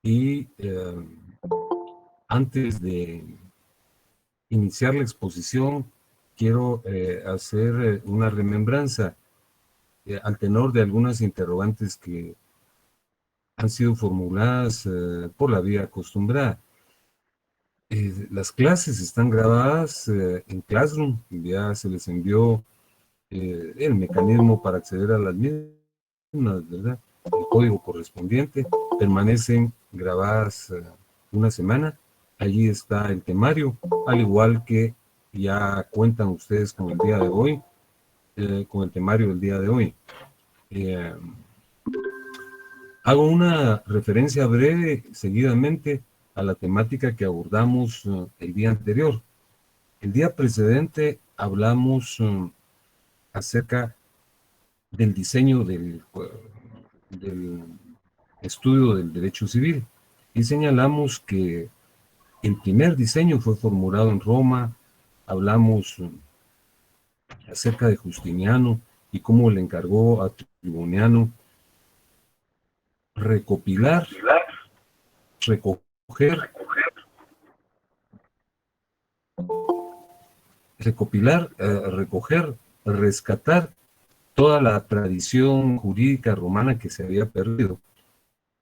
y antes de iniciar la exposición, quiero hacer una remembranza al tenor de algunas interrogantes que han sido formuladas por la vía acostumbrada. Las clases están grabadas en Classroom, ya se les envió el mecanismo para acceder a las mismas, ¿verdad? El código correspondiente, permanecen grabadas una semana. Allí está el temario, al igual que ya cuentan ustedes con el día de hoy, con el temario del día de hoy. Hago una referencia breve, seguidamente, a la temática que abordamos el día anterior. El día precedente hablamos acerca del diseño del estudio del derecho civil y señalamos que el primer diseño fue formulado en Roma. Hablamos acerca de Justiniano y cómo le encargó a Triboniano recopilar, recoger, rescatar toda la tradición jurídica romana que se había perdido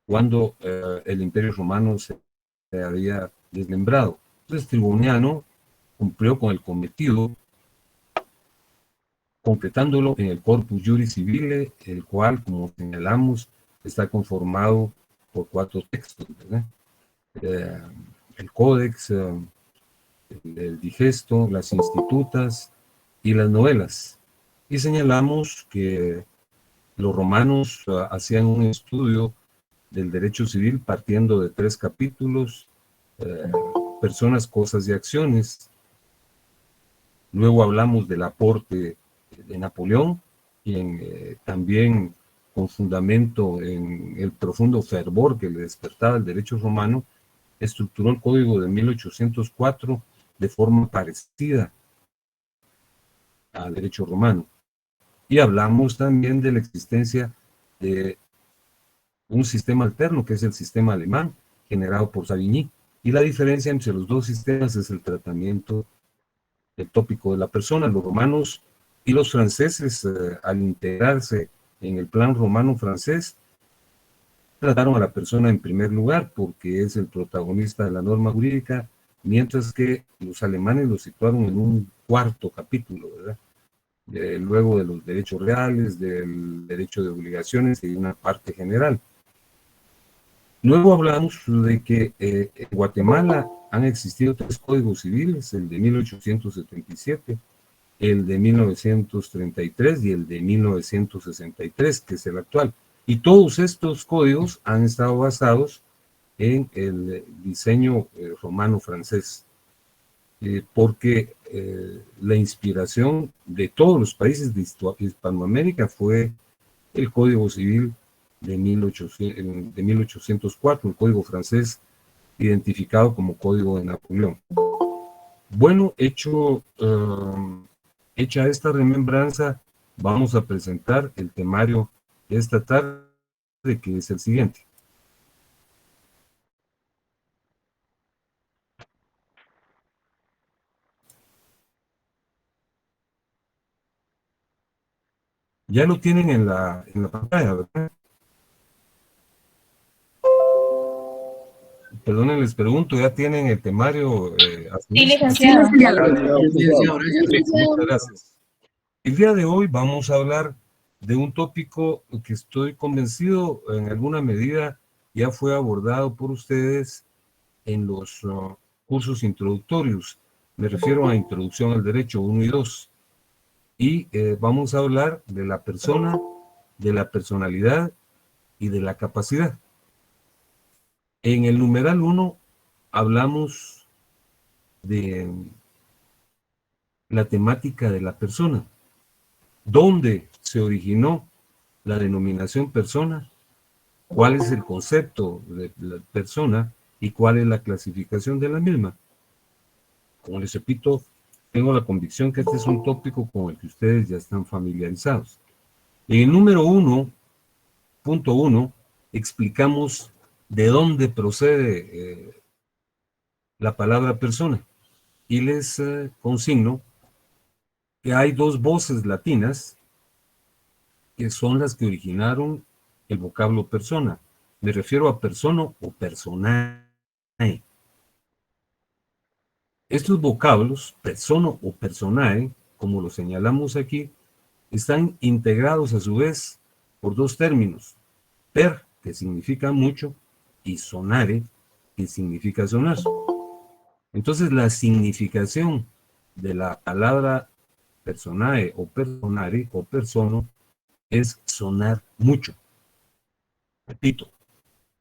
cuando el Imperio Romano se había desmembrado. Entonces Triboniano cumplió con el cometido, concretándolo en el Corpus Juris Civile, el cual, como señalamos, está conformado por 4 textos, ¿verdad? El Códex, el Digesto, las Institutas y las novelas. Y señalamos que los romanos hacían un estudio del derecho civil partiendo de 3 capítulos, personas, cosas y acciones. Luego hablamos del aporte de Napoleón, quien también con fundamento en el profundo fervor que le despertaba el derecho romano, estructuró el Código de 1804 de forma parecida al derecho romano. Y hablamos también de la existencia de un sistema alterno, que es el sistema alemán, generado por Savigny. Y la diferencia entre los dos sistemas es el tratamiento del tópico de la persona. Los romanos y los franceses, al integrarse en el plan romano-francés, trataron a la persona en primer lugar porque es el protagonista de la norma jurídica, mientras que los alemanes lo situaron en un 4º capítulo, ¿verdad? Luego de los derechos reales, del derecho de obligaciones y una parte general. Luego hablamos de que en Guatemala han existido 3 códigos civiles, el de 1877, el de 1933 y el de 1963, que es el actual. Y todos estos códigos han estado basados en el diseño romano-francés, porque la inspiración de todos los países de Hispanoamérica fue el Código Civil de 1804, el Código francés, identificado como Código de Napoleón. Bueno, hecha esta remembranza, vamos a presentar el temario de esta tarde, que es el siguiente. Ya lo tienen en la pantalla, ¿verdad? Perdonen, les pregunto, ¿ya tienen el temario? Sí, licenciado. Muchas gracias. El día de hoy vamos a hablar de un tópico que estoy convencido en alguna medida ya fue abordado por ustedes en los cursos introductorios. Me refiero a Introducción al Derecho 1 y 2. Y vamos a hablar de la persona, de la personalidad y de la capacidad. En el numeral 1 hablamos de la temática de la persona. ¿Dónde se originó la denominación persona? ¿Cuál es el concepto de la persona y cuál es la clasificación de la misma? Como les repito, tengo la convicción que este es un tópico con el que ustedes ya están familiarizados. En el número 1.1 explicamos de dónde procede la palabra persona. Y les consigno que hay dos voces latinas que son las que originaron el vocablo persona. Me refiero a persono o personae. Estos vocablos, persono o personae, como lo señalamos aquí, están integrados a su vez por dos términos: per, que significa mucho, y sonare, que significa sonar. Entonces, la significación de la palabra personae o personare o persono es sonar mucho. Repito,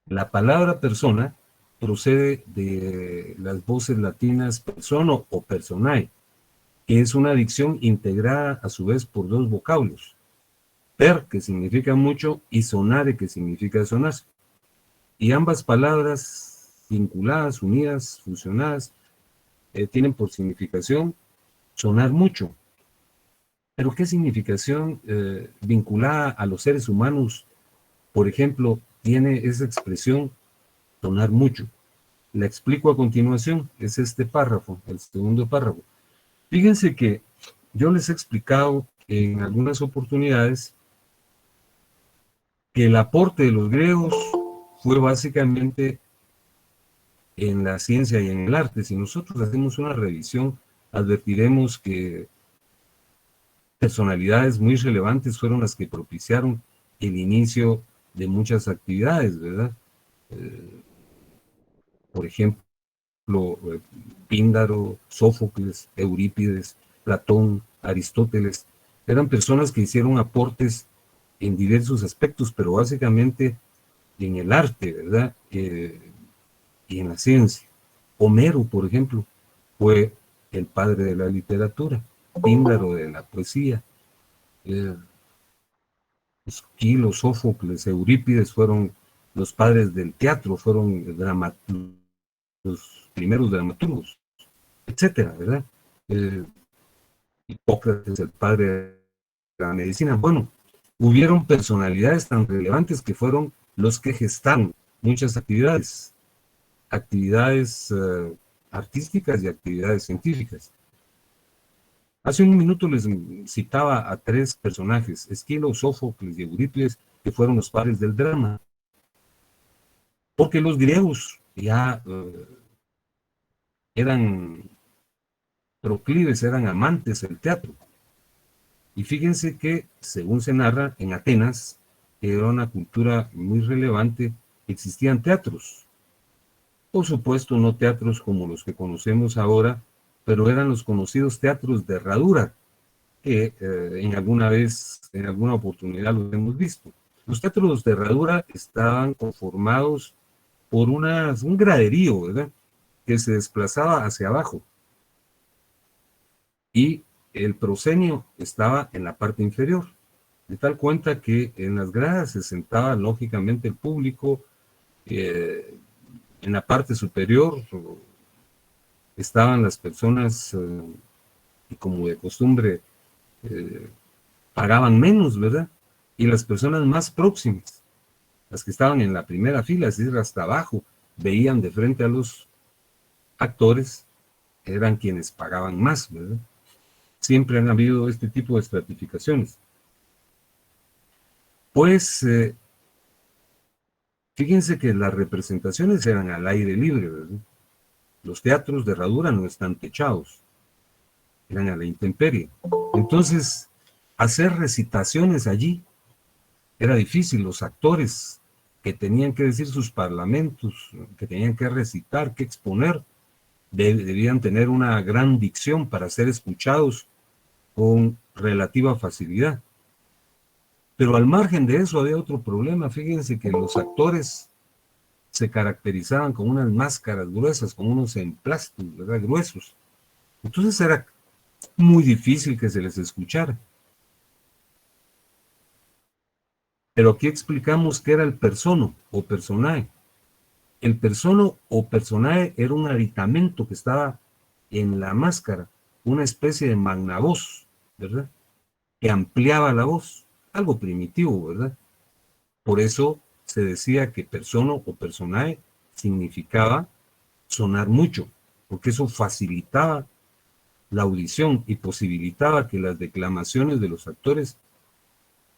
la palabra persona procede de las voces latinas persono o personae, que es una dicción integrada a su vez por dos vocablos: per, que significa mucho, y sonare, que significa sonar. Y ambas palabras vinculadas, unidas, fusionadas, tienen por significación sonar mucho. Pero ¿qué significación vinculada a los seres humanos, por ejemplo, tiene esa expresión sonar mucho? La explico a continuación, es este párrafo, el segundo párrafo. Fíjense que yo les he explicado en algunas oportunidades que el aporte de los griegos fue básicamente en la ciencia y en el arte. Si nosotros hacemos una revisión, advertiremos que personalidades muy relevantes fueron las que propiciaron el inicio de muchas actividades, ¿verdad? Por ejemplo, Píndaro, Sófocles, Eurípides, Platón, Aristóteles, eran personas que hicieron aportes en diversos aspectos, pero básicamente en el arte, ¿verdad? Y en la ciencia. Homero, por ejemplo, fue el padre de la literatura, Píndaro de la poesía, Esquilo, Sófocles, Eurípides fueron los padres del teatro, fueron los primeros dramaturgos, etcétera, ¿verdad? Eh, Hipócrates, el padre de la medicina. Bueno, hubieron personalidades tan relevantes que fueron los que gestaron muchas actividades artísticas y actividades científicas. Hace un minuto les citaba a tres personajes: Esquilo, Sófocles y Eurípides, que fueron los padres del drama, porque los griegos ya eran proclives, eran amantes del teatro. Y fíjense que, según se narra, en Atenas, que era una cultura muy relevante, existían teatros. Por supuesto, no teatros como los que conocemos ahora, pero eran los conocidos teatros de herradura, que en alguna oportunidad los hemos visto. Los teatros de herradura estaban conformados por un graderío, ¿verdad?, que se desplazaba hacia abajo. Y el proscenio estaba en la parte inferior, de tal cuenta que en las gradas se sentaba lógicamente el público, en la parte superior estaban las personas que, como de costumbre, pagaban menos, ¿verdad? Y las personas más próximas, las que estaban en la primera fila, es decir, hasta abajo, veían de frente a los actores, eran quienes pagaban más, ¿verdad? Siempre han habido este tipo de estratificaciones. Pues fíjense que las representaciones eran al aire libre, ¿verdad? Los teatros de herradura no están techados, eran a la intemperie. Entonces, hacer recitaciones allí era difícil. Los actores que tenían que decir sus parlamentos, que tenían que recitar, que exponer, debían tener una gran dicción para ser escuchados con relativa facilidad. Pero al margen de eso había otro problema. Fíjense que los actores se caracterizaban con unas máscaras gruesas, con unos emplastos, ¿verdad?, gruesos. Entonces era muy difícil que se les escuchara. Pero aquí explicamos qué era el persono o personae. El persono o personae era un aditamento que estaba en la máscara, una especie de magnavoz, ¿verdad?, que ampliaba la voz, algo primitivo, ¿verdad? Por eso se decía que persono o personae significaba sonar mucho, porque eso facilitaba la audición y posibilitaba que las declamaciones de los actores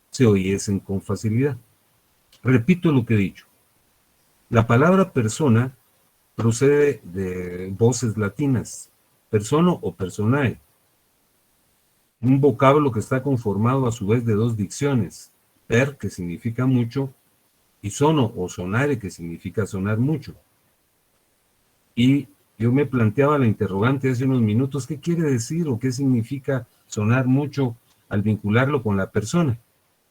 se oyesen con facilidad. Repito lo que he dicho. La palabra persona procede de voces latinas, persono o personae, un vocablo que está conformado a su vez de dos dicciones, per, que significa mucho, y sono o sonare, que significa sonar mucho. Y yo me planteaba la interrogante hace unos minutos, ¿qué quiere decir o qué significa sonar mucho al vincularlo con la persona?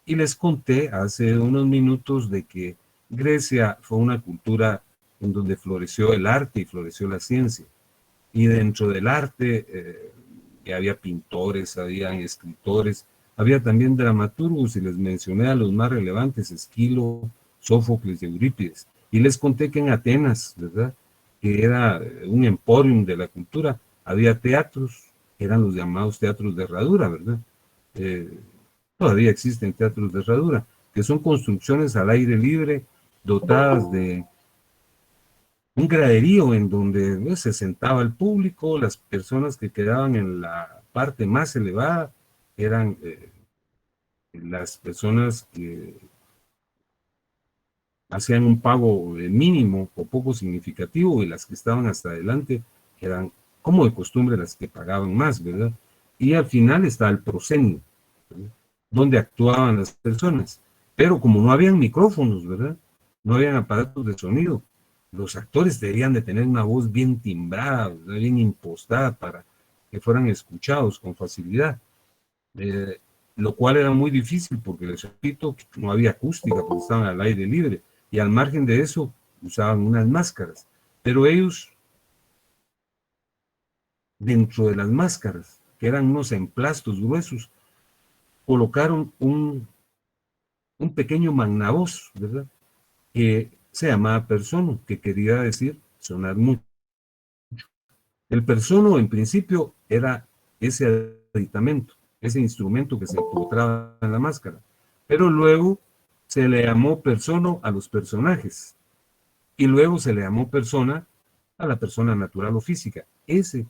Y les conté hace unos minutos de que Grecia fue una cultura en donde floreció el arte y floreció la ciencia. Y dentro del arte había pintores, había escritores, había también dramaturgos, y les mencioné a los más relevantes, Esquilo, Sófocles y Eurípides. Y les conté que en Atenas, ¿verdad?, que era un emporium de la cultura, había teatros, eran los llamados teatros de herradura, ¿verdad? Todavía existen teatros de herradura, que son construcciones al aire libre, dotadas de un graderío en donde se sentaba el público. Las personas que quedaban en la parte más elevada eran las personas que hacían un pago mínimo o poco significativo, y las que estaban hasta adelante eran, como de costumbre, las que pagaban más, ¿verdad? Y al final está el proscenio, ¿verdad?, donde actuaban las personas. Pero como no habían micrófonos, ¿verdad?, no habían aparatos de sonido, los actores debían de tener una voz bien timbrada, ¿verdad?, bien impostada, para que fueran escuchados con facilidad. Eh, lo cual era muy difícil porque, les repito, no había acústica porque estaban al aire libre, y al margen de eso usaban unas máscaras. Pero ellos, dentro de las máscaras, que eran unos emplastos gruesos, colocaron un pequeño magnavoz, ¿verdad?, que se llamaba persono, que quería decir sonar mucho. El persono, en principio, era ese aditamento, ese instrumento que se encontraba en la máscara, pero luego se le llamó persono a los personajes, y luego se le llamó persona a la persona natural o física. Ese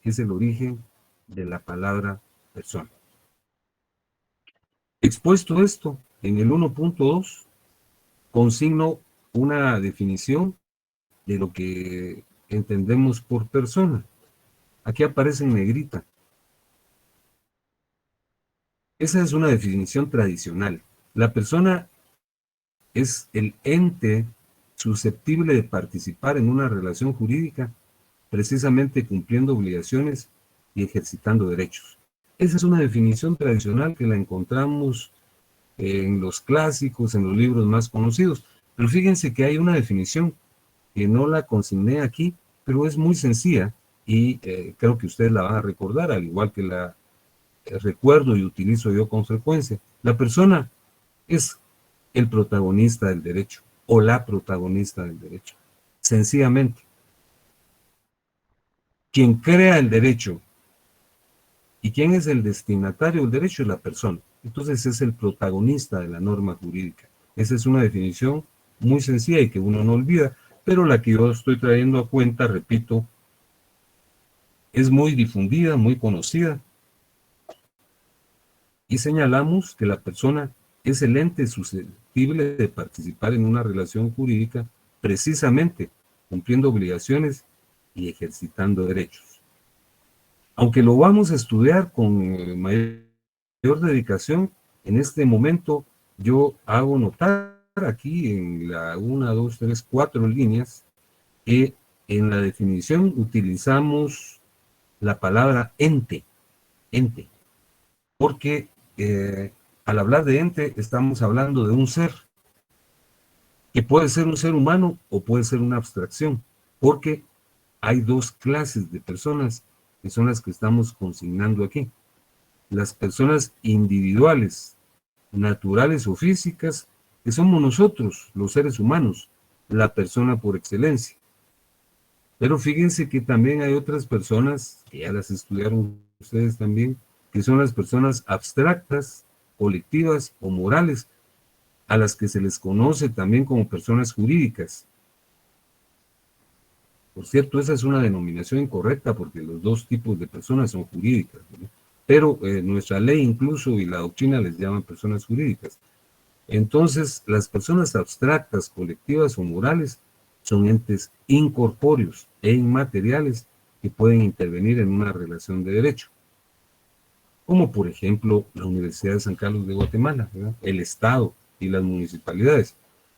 es el origen de la palabra persona. Expuesto esto, en el 1.2 consigno una definición de lo que entendemos por persona. Aquí aparece en negrita. Esa es una definición tradicional. La persona es el ente susceptible de participar en una relación jurídica, precisamente cumpliendo obligaciones y ejercitando derechos. Esa es una definición tradicional que la encontramos en los clásicos, en los libros más conocidos. Pero fíjense que hay una definición que no la consigné aquí, pero es muy sencilla, y creo que ustedes la van a recordar, al igual que la recuerdo y utilizo yo con frecuencia. La persona es el protagonista del derecho, o la protagonista del derecho. Sencillamente, quien crea el derecho y quien es el destinatario del derecho es la persona. Entonces es el protagonista de la norma jurídica. Esa es una definición muy sencilla y que uno no olvida, pero la que yo estoy trayendo a cuenta, repito, es muy difundida, muy conocida, y señalamos que la persona es el ente susceptible de participar en una relación jurídica, precisamente cumpliendo obligaciones y ejercitando derechos. Aunque lo vamos a estudiar con mayor dedicación, en este momento yo hago notar aquí en la 1, 2, 3, 4 líneas que en la definición utilizamos la palabra ente, porque al hablar de ente estamos hablando de un ser, que puede ser un ser humano o puede ser una abstracción, porque hay dos clases de personas que son las que estamos consignando aquí. Las personas individuales, naturales o físicas, que somos nosotros, los seres humanos, la persona por excelencia. Pero fíjense que también hay otras personas, que ya las estudiaron ustedes también, que son las personas abstractas, colectivas o morales, a las que se les conoce también como personas jurídicas. Por cierto, esa es una denominación incorrecta porque los dos tipos de personas son jurídicas, ¿no? Pero nuestra ley incluso y la doctrina les llaman personas jurídicas. Entonces, las personas abstractas, colectivas o morales son entes incorpóreos e inmateriales que pueden intervenir en una relación de derecho, como por ejemplo la Universidad de San Carlos de Guatemala, ¿verdad? El Estado y las municipalidades.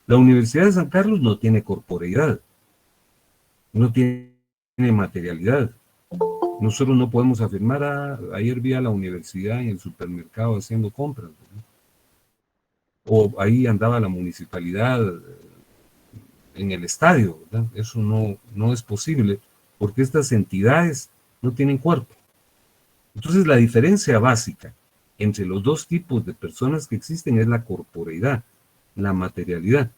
La Universidad de San Carlos no tiene corporeidad, no tiene materialidad. Nosotros no podemos afirmar, ayer vi a la universidad en el supermercado haciendo compras, ¿verdad? O ahí andaba la municipalidad en el estadio, ¿verdad? Eso no es posible porque estas entidades no tienen cuerpo. Entonces la diferencia básica entre los dos tipos de personas que existen es la corporeidad, la materialidad.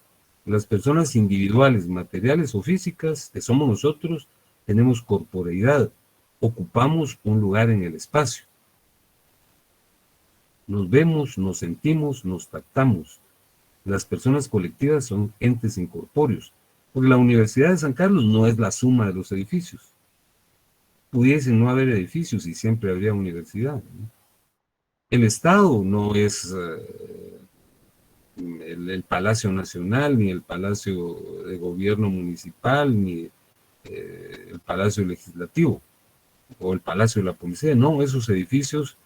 Las personas individuales, materiales o físicas, que somos nosotros, tenemos corporeidad, ocupamos un lugar en el espacio. Nos vemos, nos sentimos, nos tratamos. Las personas colectivas son entes incorpóreos, porque la Universidad de San Carlos no es la suma de los edificios. Pudiesen no haber edificios y siempre habría universidad, ¿no? El Estado no es el Palacio Nacional, ni el Palacio de Gobierno Municipal, ni el Palacio Legislativo o el Palacio de la Policía. No, esos edificios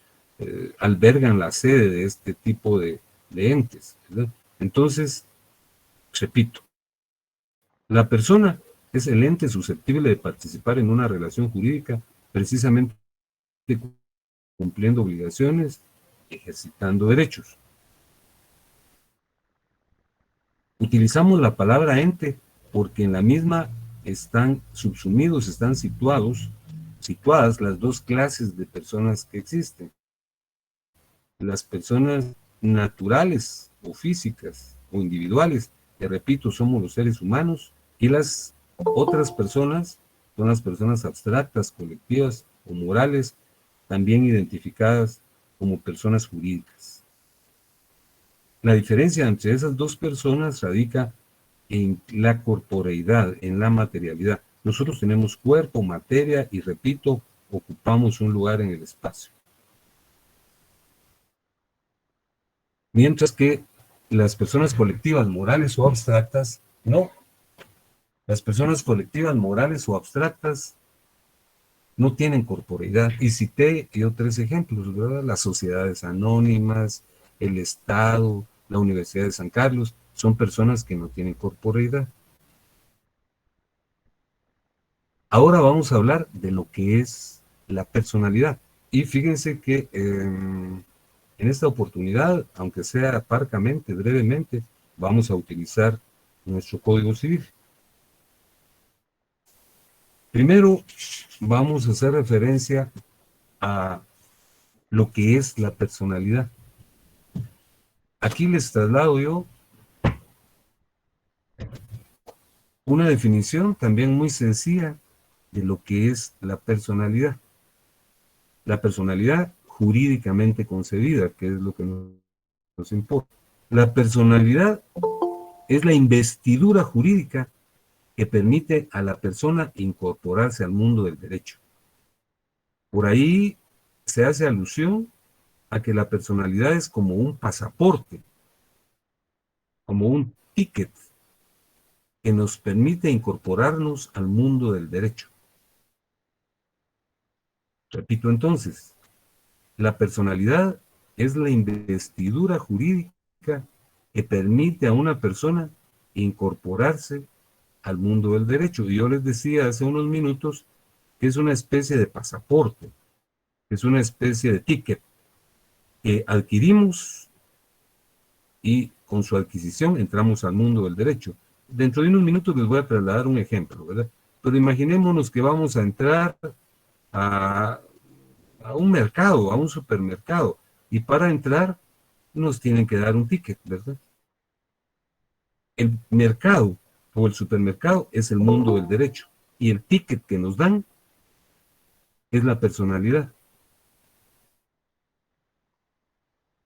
albergan la sede de este tipo de entes, ¿verdad? Entonces, repito, la persona es el ente susceptible de participar en una relación jurídica precisamente cumpliendo obligaciones, ejercitando derechos. Utilizamos la palabra ente porque en la misma están subsumidos, están situadas las dos clases de personas que existen. Las personas naturales o físicas o individuales, que repito, somos los seres humanos, y las otras personas son las personas abstractas, colectivas o morales, también identificadas como personas jurídicas. La diferencia entre esas dos personas radica en la corporeidad, en la materialidad. Nosotros tenemos cuerpo, materia y, repito, ocupamos un lugar en el espacio. Mientras que las personas colectivas, morales o abstractas, no. Las personas colectivas, morales o abstractas no tienen corporeidad. Y cité yo 3 ejemplos, ¿verdad? Las sociedades anónimas, el Estado, la Universidad de San Carlos, son personas que no tienen corporeidad. Ahora vamos a hablar de lo que es la personalidad. Y fíjense que en esta oportunidad, aunque sea parcamente, brevemente, vamos a utilizar nuestro Código Civil. Primero, vamos a hacer referencia a lo que es la personalidad. Aquí les traslado yo una definición también muy sencilla de lo que es la personalidad. La personalidad jurídicamente concebida, que es lo que nos importa. La personalidad es la investidura jurídica que permite a la persona incorporarse al mundo del derecho. Por ahí se hace alusión a que la personalidad es como un pasaporte, como un ticket que nos permite incorporarnos al mundo del derecho. Repito entonces, la personalidad es la investidura jurídica que permite a una persona incorporarse al mundo del derecho. Y yo les decía hace unos minutos que es una especie de pasaporte, es una especie de ticket que adquirimos y con su adquisición entramos al mundo del derecho. Dentro de unos minutos les voy a trasladar un ejemplo, ¿verdad? Pero imaginémonos que vamos a entrar a, a un mercado, a un supermercado, y para entrar nos tienen que dar un ticket, ¿verdad? El mercado o el supermercado es el mundo del derecho y el ticket que nos dan es la personalidad.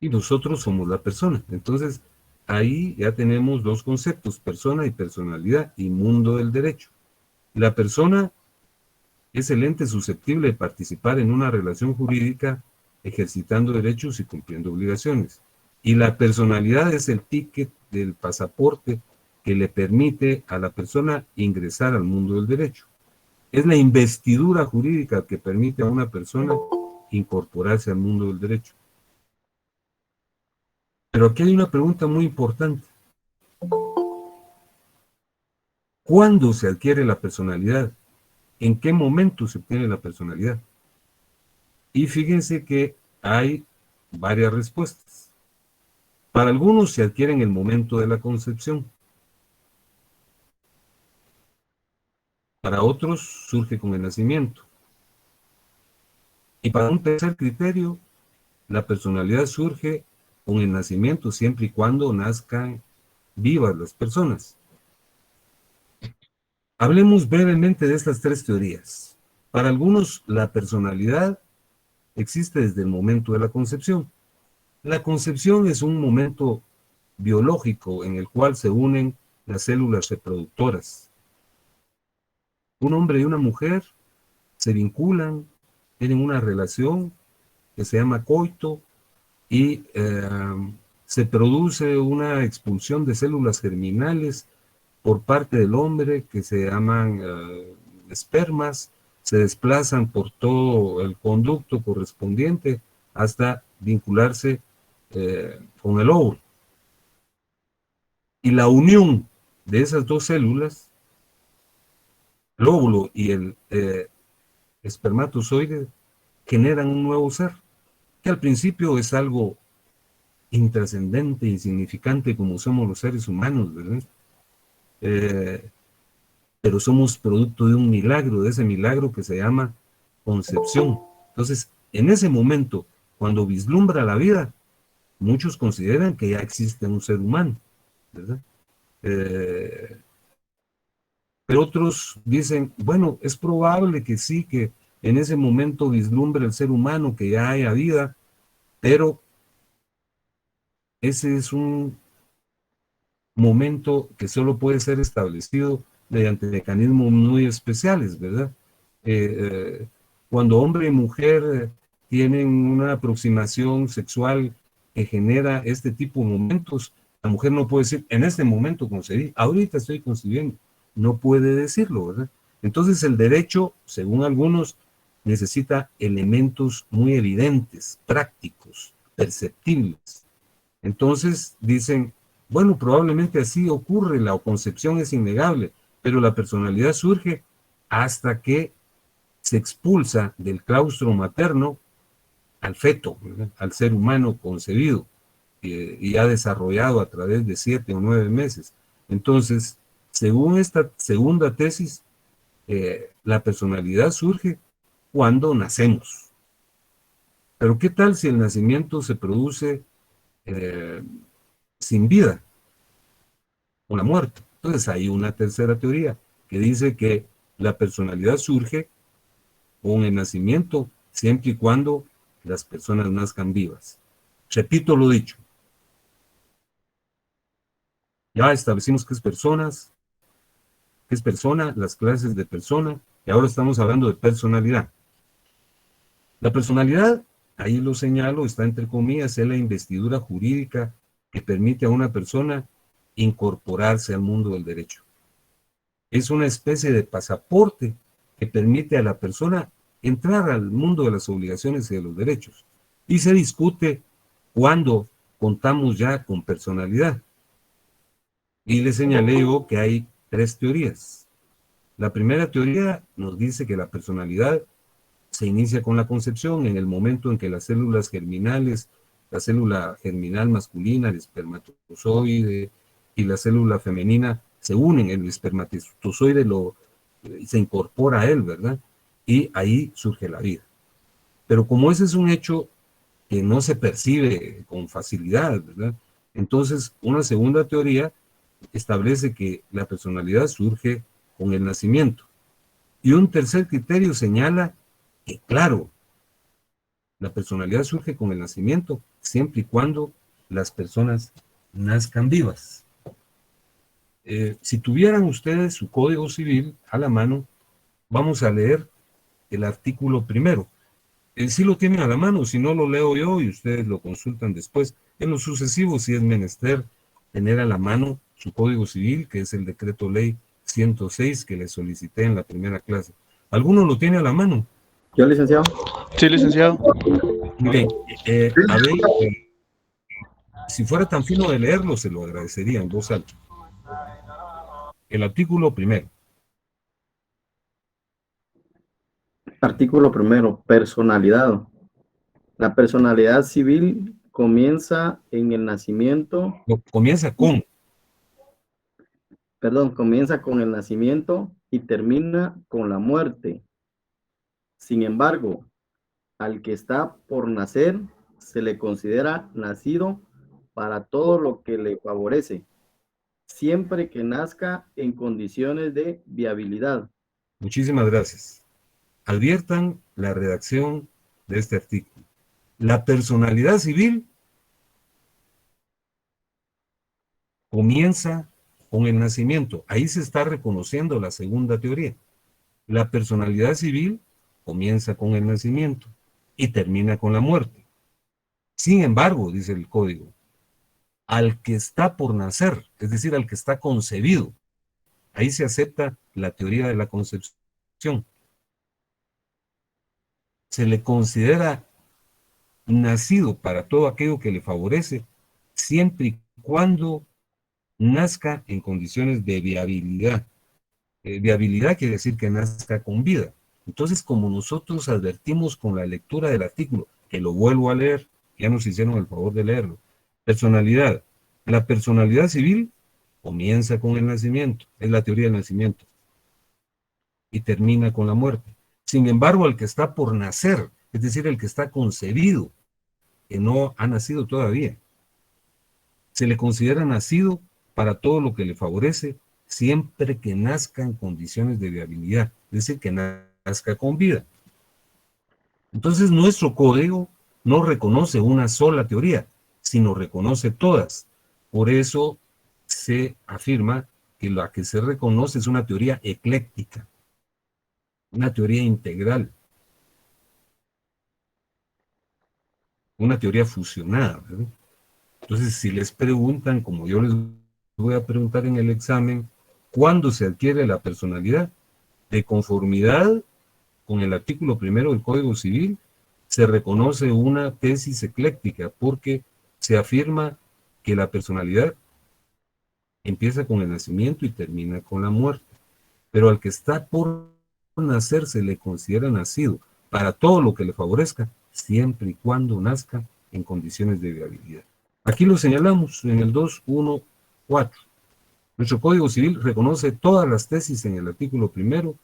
Y nosotros somos la persona. Entonces, ahí ya tenemos dos conceptos, persona y personalidad y mundo del derecho. La persona es el ente susceptible de participar en una relación jurídica ejercitando derechos y cumpliendo obligaciones. Y la personalidad es el ticket del pasaporte que le permite a la persona ingresar al mundo del derecho. Es la investidura jurídica que permite a una persona incorporarse al mundo del derecho. Pero aquí hay una pregunta muy importante. ¿Cuándo se adquiere la personalidad? ¿En qué momento se obtiene la personalidad? Y fíjense que hay varias respuestas. Para algunos se adquiere en el momento de la concepción. Para otros surge con el nacimiento. Y para un tercer criterio, la personalidad surge con el nacimiento siempre y cuando nazcan vivas las personas. Hablemos brevemente de estas tres teorías. Para algunos, la personalidad existe desde el momento de la concepción. La concepción es un momento biológico en el cual se unen las células reproductoras. Un hombre y una mujer se vinculan, tienen una relación que se llama coito y se produce una expulsión de células germinales por parte del hombre que se llaman espermas, se desplazan por todo el conducto correspondiente hasta vincularse con el óvulo. Y la unión de esas dos células, el óvulo y el espermatozoide, generan un nuevo ser, que al principio es algo intrascendente, insignificante como somos los seres humanos, ¿verdad? Pero somos producto de un milagro, de ese milagro que se llama concepción. Entonces, en ese momento, cuando vislumbra la vida, muchos consideran que ya existe un ser humano, ¿verdad? Pero otros dicen, bueno, es probable que sí, que en ese momento vislumbre el ser humano, que ya haya vida, pero ese es un momento que solo puede ser establecido mediante mecanismos muy especiales, ¿verdad? Eh, Cuando hombre y mujer tienen una aproximación sexual que genera este tipo de momentos, la mujer no puede decir, en este momento concebí, ahorita estoy concibiendo, no puede decirlo, ¿verdad? Entonces el derecho, según algunos, necesita elementos muy evidentes, prácticos, perceptibles. Entonces dicen, bueno, probablemente así ocurre, la concepción es innegable, pero la personalidad surge hasta que se expulsa del claustro materno al feto, ¿verdad? Al ser humano concebido y ha desarrollado a través de 7 o 9 meses. Entonces, según esta segunda tesis, la personalidad surge cuando nacemos. Pero ¿qué tal si el nacimiento se produce eh, sin vida, con la muerte? Entonces hay una tercera teoría que dice que la personalidad surge con el nacimiento siempre y cuando las personas nazcan vivas. Repito lo dicho, ya establecimos qué es personas, qué es persona, las clases de persona, y ahora estamos hablando de personalidad. La personalidad, ahí lo señalo, está entre comillas, es la investidura jurídica que permite a una persona incorporarse al mundo del derecho. Es una especie de pasaporte que permite a la persona entrar al mundo de las obligaciones y de los derechos. Y se discute cuando contamos ya con personalidad. Y le señalé yo que hay tres teorías. La primera teoría nos dice que la personalidad se inicia con la concepción, en el momento en que las células germinales, la célula germinal masculina, el espermatozoide y la célula femenina se unen, el espermatozoide se incorpora a él, ¿verdad? Y ahí surge la vida. Pero como ese es un hecho que no se percibe con facilidad, ¿verdad? Entonces, una segunda teoría establece que la personalidad surge con el nacimiento. Y un tercer criterio señala que, claro, la personalidad surge con el nacimiento, siempre y cuando las personas nazcan vivas. Si tuvieran ustedes su Código Civil a la mano, vamos a leer el artículo primero. Sí lo tienen a la mano, si no lo leo yo y ustedes lo consultan después. En lo sucesivo, si es menester tener a la mano su Código Civil, que es el Decreto Ley 106 que le solicité en la primera clase. ¿Alguno lo tiene a la mano? Yo, licenciado. Sí, licenciado. Miren, a ver, si fuera tan fino de leerlo, se lo agradecería en voz alta. El artículo primero. Artículo primero, personalidad. La personalidad civil comienza en el nacimiento, Comienza con, comienza con el nacimiento y termina con la muerte. Sin embargo, al que está por nacer se le considera nacido para todo lo que le favorece, siempre que nazca en condiciones de viabilidad. muchísimas gracias. Adviertan la redacción de este artículo. La personalidad civil comienza con el nacimiento. Ahí se está reconociendo la segunda teoría. La personalidad civil comienza con el nacimiento y termina con la muerte. Sin embargo, dice el código, al que está por nacer, es decir, al que está concebido, ahí se acepta la teoría de la concepción. Se le considera nacido para todo aquello que le favorece, siempre y cuando nazca en condiciones de viabilidad. Viabilidad quiere decir que nazca con vida. Entonces, como nosotros advertimos con la lectura del artículo, que lo vuelvo a leer, ya nos hicieron el favor de leerlo. Personalidad. La personalidad civil comienza con el nacimiento, es la teoría del nacimiento, y termina con la muerte. Sin embargo, al que está por nacer, es decir, el que está concebido, que no ha nacido todavía, se le considera nacido para todo lo que le favorece, siempre que nazca en condiciones de viabilidad, es decir, que nazca con vida. Entonces, nuestro código no reconoce una sola teoría, sino reconoce todas. Por eso se afirma que la que se reconoce es una teoría ecléctica, una teoría integral, una teoría fusionada, ¿verdad? Entonces, si les preguntan, como yo les voy a preguntar en el examen, ¿cuándo se adquiere la personalidad? De conformidad con el artículo primero del Código Civil, se reconoce una tesis ecléctica porque se afirma que la personalidad empieza con el nacimiento y termina con la muerte. Pero al que está por nacer se le considera nacido para todo lo que le favorezca, siempre y cuando nazca en condiciones de viabilidad. Aquí lo señalamos en el 214. Nuestro Código Civil reconoce todas las tesis en el artículo primero,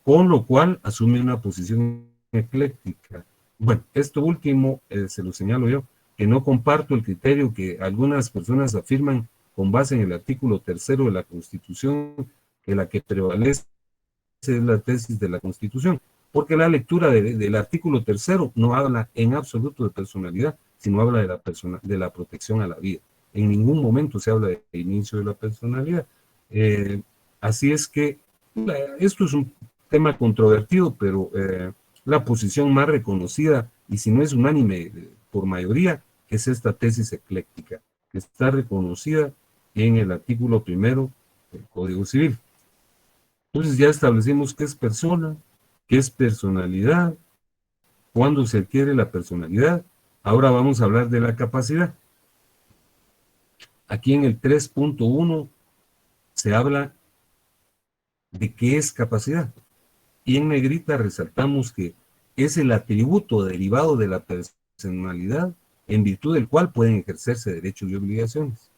con lo cual asume una posición ecléctica. Bueno, esto último se lo señalo yo, que no comparto el criterio que algunas personas afirman con base en el artículo tercero de la Constitución, que la que prevalece es la tesis de la Constitución, porque la lectura del artículo tercero no habla en absoluto de personalidad, sino habla de la protección a la vida. En ningún momento se habla de inicio de la personalidad. Así es que esto es un tema controvertido, pero la posición más reconocida, y si no es unánime por mayoría, es esta tesis ecléctica, que está reconocida en el artículo primero del Código Civil. Entonces ya establecimos qué es persona, qué es personalidad, cuándo se adquiere la personalidad. Ahora vamos a hablar de la capacidad. Aquí en el 3.1 se habla de qué es capacidad. Y en negrita resaltamos que es el atributo derivado de la personalidad en virtud del cual pueden ejercerse derechos y obligaciones.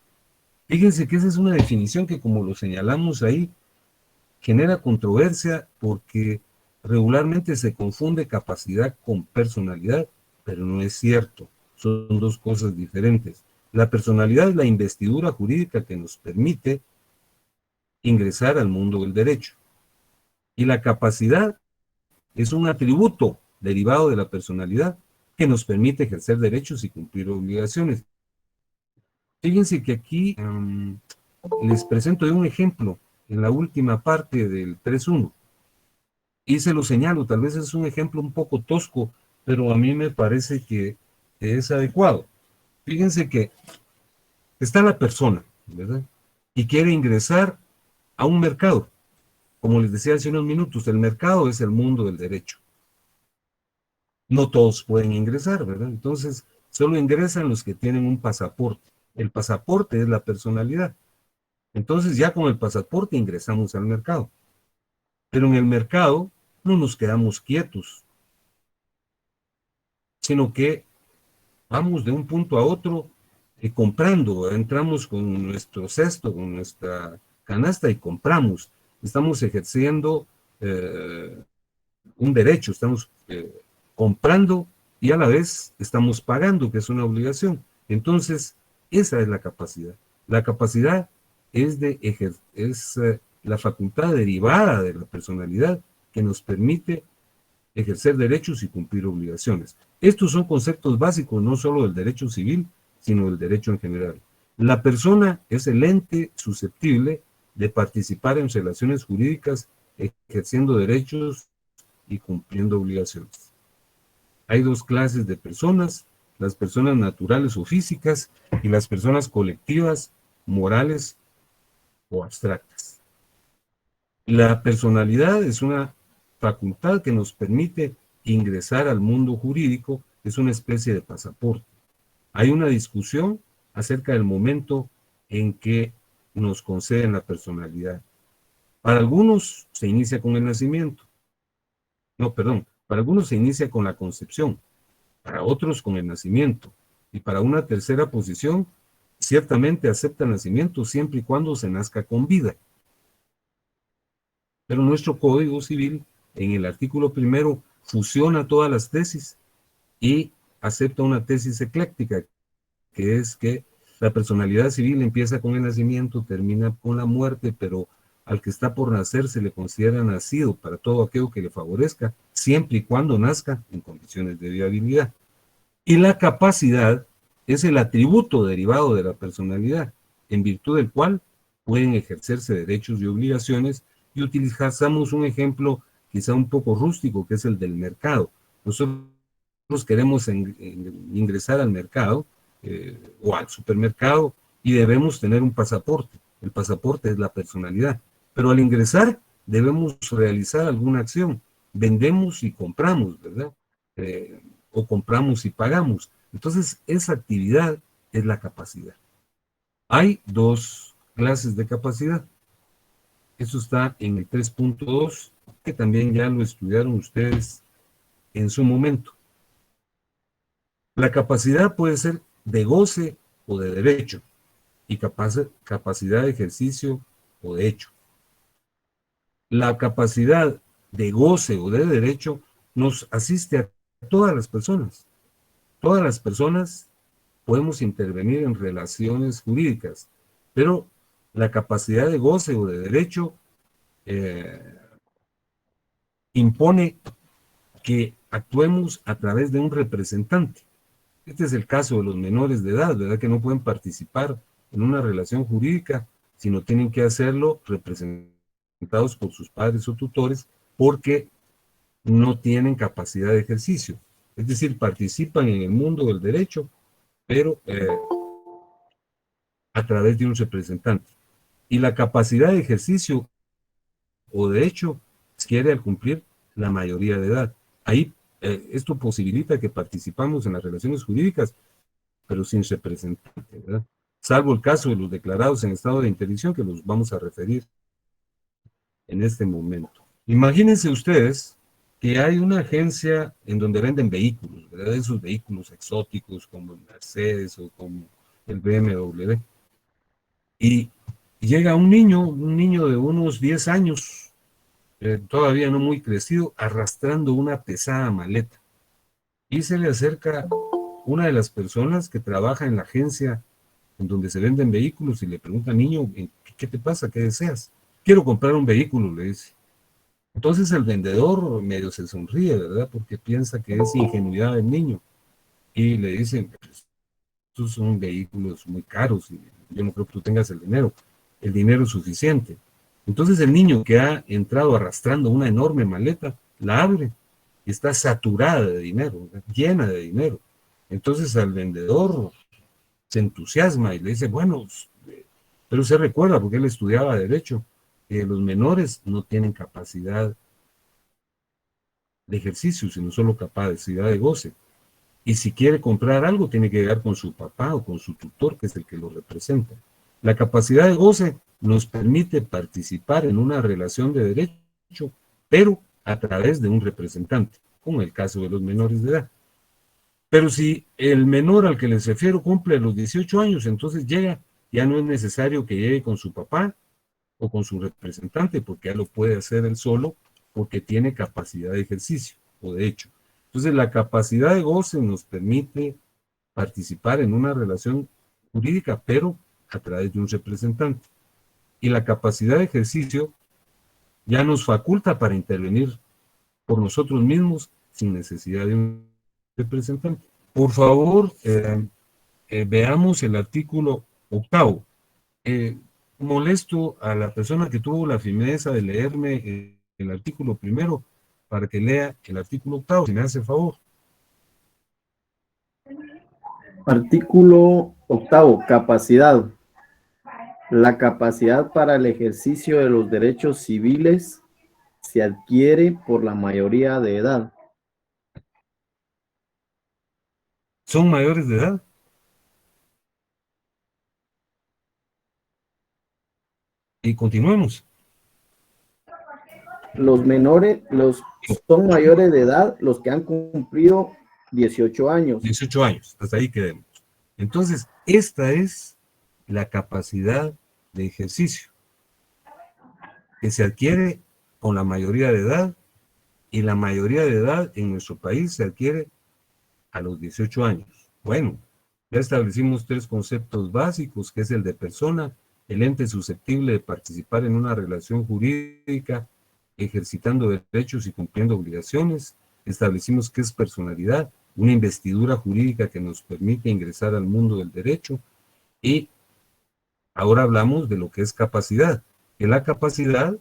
Fíjense que esa es una definición que, como lo señalamos ahí, genera controversia porque regularmente se confunde capacidad con personalidad, pero no es cierto. Son dos cosas diferentes. La personalidad es la investidura jurídica que nos permite ingresar al mundo del derecho. Y la capacidad es un atributo derivado de la personalidad que nos permite ejercer derechos y cumplir obligaciones. Fíjense que aquí les presento un ejemplo en la última parte del 3.1 y se lo señalo, tal vez es un ejemplo un poco tosco, pero a mí me parece que es adecuado. Fíjense que está la persona, ¿verdad? Y quiere ingresar a un mercado. Como les decía hace unos minutos, el mercado es el mundo del derecho. No todos pueden ingresar, ¿verdad? Entonces, solo ingresan los que tienen un pasaporte. El pasaporte es la personalidad. Entonces, ya con el pasaporte ingresamos al mercado. Pero en el mercado no nos quedamos quietos, sino que vamos de un punto a otro comprando. Entramos con nuestro cesto, con nuestra canasta y compramos. Estamos ejerciendo un derecho, estamos comprando y a la vez estamos pagando, que es una obligación. Entonces, esa es la capacidad. La capacidad es, la facultad derivada de la personalidad que nos permite ejercer derechos y cumplir obligaciones. Estos son conceptos básicos no solo del derecho civil, sino del derecho en general. La persona es el ente susceptible de participar en relaciones jurídicas ejerciendo derechos y cumpliendo obligaciones. Hay dos clases de personas, las personas naturales o físicas y las personas colectivas, morales o abstractas. La personalidad es una facultad que nos permite ingresar al mundo jurídico, es una especie de pasaporte. Hay una discusión acerca del momento en que nos conceden la personalidad. Para algunos se inicia con el nacimiento. No, perdón, para algunos se inicia con la concepción, para otros con el nacimiento, y para una tercera posición, ciertamente acepta el nacimiento siempre y cuando se nazca con vida. Pero nuestro Código Civil, en el artículo primero, fusiona todas las tesis y acepta una tesis ecléctica, que es que la personalidad civil empieza con el nacimiento, termina con la muerte, pero al que está por nacer se le considera nacido para todo aquello que le favorezca, siempre y cuando nazca en condiciones de viabilidad. Y la capacidad es el atributo derivado de la personalidad, en virtud del cual pueden ejercerse derechos y obligaciones, y utilizamos un ejemplo quizá un poco rústico, que es el del mercado. Nosotros queremos ingresar al mercado o al supermercado y debemos tener un pasaporte. El pasaporte es la personalidad. Pero al ingresar debemos realizar alguna acción. Vendemos y compramos, ¿verdad? O compramos y pagamos. Entonces, esa actividad es la capacidad. Hay dos clases de capacidad. Eso está en el 3.2, que también ya lo estudiaron ustedes en su momento. La capacidad puede ser de goce o de derecho, y capacidad de ejercicio o de hecho. La capacidad de goce o de derecho nos asiste a todas las personas. Todas las personas podemos intervenir en relaciones jurídicas, pero la capacidad de goce o de derecho impone que actuemos a través de un representante. Este es el caso de los menores de edad, ¿verdad? Que no pueden participar en una relación jurídica, sino tienen que hacerlo representados por sus padres o tutores porque no tienen capacidad de ejercicio. Es decir, participan en el mundo del derecho, pero a través de un representante. Y la capacidad de ejercicio o de hecho adquiere al cumplir la mayoría de edad. Ahí esto posibilita que participamos en las relaciones jurídicas, pero sin representante, ¿verdad? Salvo el caso de los declarados en estado de interdicción, que los vamos a referir en este momento. Imagínense ustedes que hay una agencia en donde venden vehículos, ¿verdad? Esos vehículos exóticos como el Mercedes o como el BMW. Y llega un niño de unos 10 años, todavía no muy crecido, arrastrando una pesada maleta. Y se le acerca una de las personas que trabaja en la agencia en donde se venden vehículos y le pregunta, niño, ¿qué te pasa? ¿Qué deseas? Quiero comprar un vehículo, le dice. Entonces el vendedor medio se sonríe, ¿verdad? Porque piensa que es ingenuidad del niño. Y le dice, son vehículos muy caros y yo no creo que tú tengas el dinero suficiente. Entonces el niño que ha entrado arrastrando una enorme maleta, la abre y está saturada de dinero, llena de dinero. Entonces al vendedor se entusiasma y le dice, bueno, pero se recuerda, porque él estudiaba Derecho, que los menores no tienen capacidad de ejercicio, sino solo capacidad de goce. Y si quiere comprar algo, tiene que llegar con su papá o con su tutor, que es el que lo representa. La capacidad de goce nos permite participar en una relación de derecho, pero a través de un representante, como el caso de los menores de edad. Pero si el menor al que les refiero cumple los 18 años, entonces llega, ya no es necesario que llegue con su papá o con su representante, porque ya lo puede hacer él solo, porque tiene capacidad de ejercicio o de hecho. Entonces, la capacidad de goce nos permite participar en una relación jurídica, pero a través de un representante. Y la capacidad de ejercicio ya nos faculta para intervenir por nosotros mismos sin necesidad de un representante. Por favor, veamos el artículo 8. Molesto a la persona que tuvo la firmeza de leerme el artículo 1 para que lea el artículo 8, si me hace favor. Artículo 8. Capacidad. La capacidad para el ejercicio de los derechos civiles se adquiere por la mayoría de edad. ¿Son mayores de edad? Y continuemos. Los menores, son mayores de edad los que han cumplido 18 años. 18 años, hasta ahí quedemos. Entonces, esta es la capacidad de ejercicio que se adquiere con la mayoría de edad, y la mayoría de edad en nuestro país se adquiere a los 18 años. Bueno, ya establecimos 3 conceptos básicos, que es el de persona, el ente susceptible de participar en una relación jurídica, ejercitando derechos y cumpliendo obligaciones. Establecimos qué es personalidad, una investidura jurídica que nos permite ingresar al mundo del derecho. Y ahora hablamos de lo que es capacidad, que la capacidad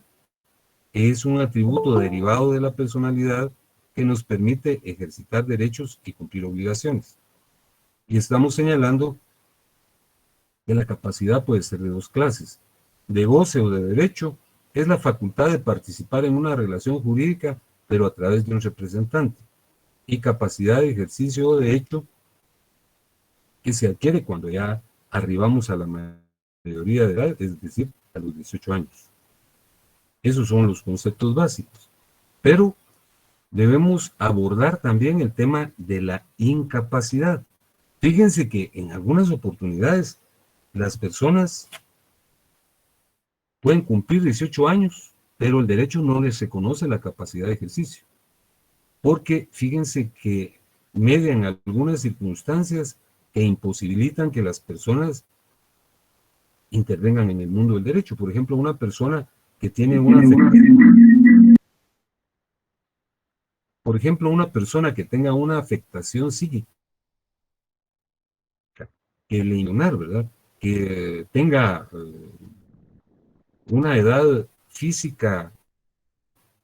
es un atributo derivado de la personalidad que nos permite ejercitar derechos y cumplir obligaciones. Y estamos señalando que la capacidad puede ser de 2 clases. De goce o de derecho es la facultad de participar en una relación jurídica, pero a través de un representante. Y capacidad de ejercicio o de hecho que se adquiere cuando ya arribamos a la mayoría de edad, es decir, a los 18 años. Esos son los conceptos básicos. Pero debemos abordar también el tema de la incapacidad. Fíjense que en algunas oportunidades las personas pueden cumplir 18 años, pero el derecho no les reconoce la capacidad de ejercicio. Porque fíjense que median algunas circunstancias que imposibilitan que las personas intervengan en el mundo del derecho. Por ejemplo, una persona que tiene una afectación, por ejemplo, una persona que tenga una afectación psíquica, que le indonar, ¿verdad? Que tenga una edad física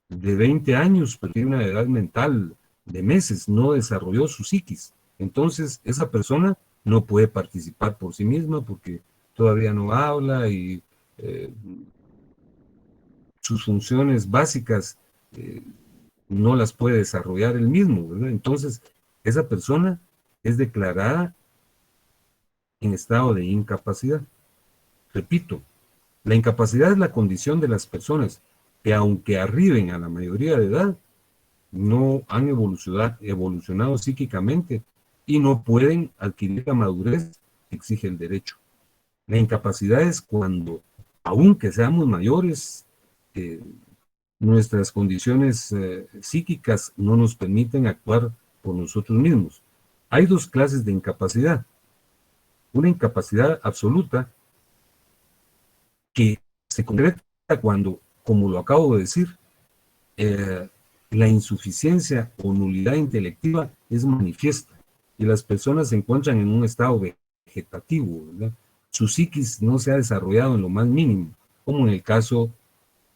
de 20 años, pero tiene una edad mental de meses, no desarrolló su psiquis. Entonces, esa persona no puede participar por sí misma porque todavía no habla y sus funciones básicas no las puede desarrollar él mismo, ¿verdad? Entonces, esa persona es declarada en estado de incapacidad. Repito, la incapacidad es la condición de las personas que, aunque arriben a la mayoría de edad, no han evolucionado psíquicamente y no pueden adquirir la madurez que exige el derecho. La incapacidad es cuando, aunque seamos mayores, nuestras condiciones psíquicas no nos permiten actuar por nosotros mismos. Hay 2 clases de incapacidad. Una incapacidad absoluta que se concreta cuando, como lo acabo de decir, la insuficiencia o nulidad intelectiva es manifiesta y las personas se encuentran en un estado vegetativo, ¿verdad? Su psiquis no se ha desarrollado en lo más mínimo, como en el caso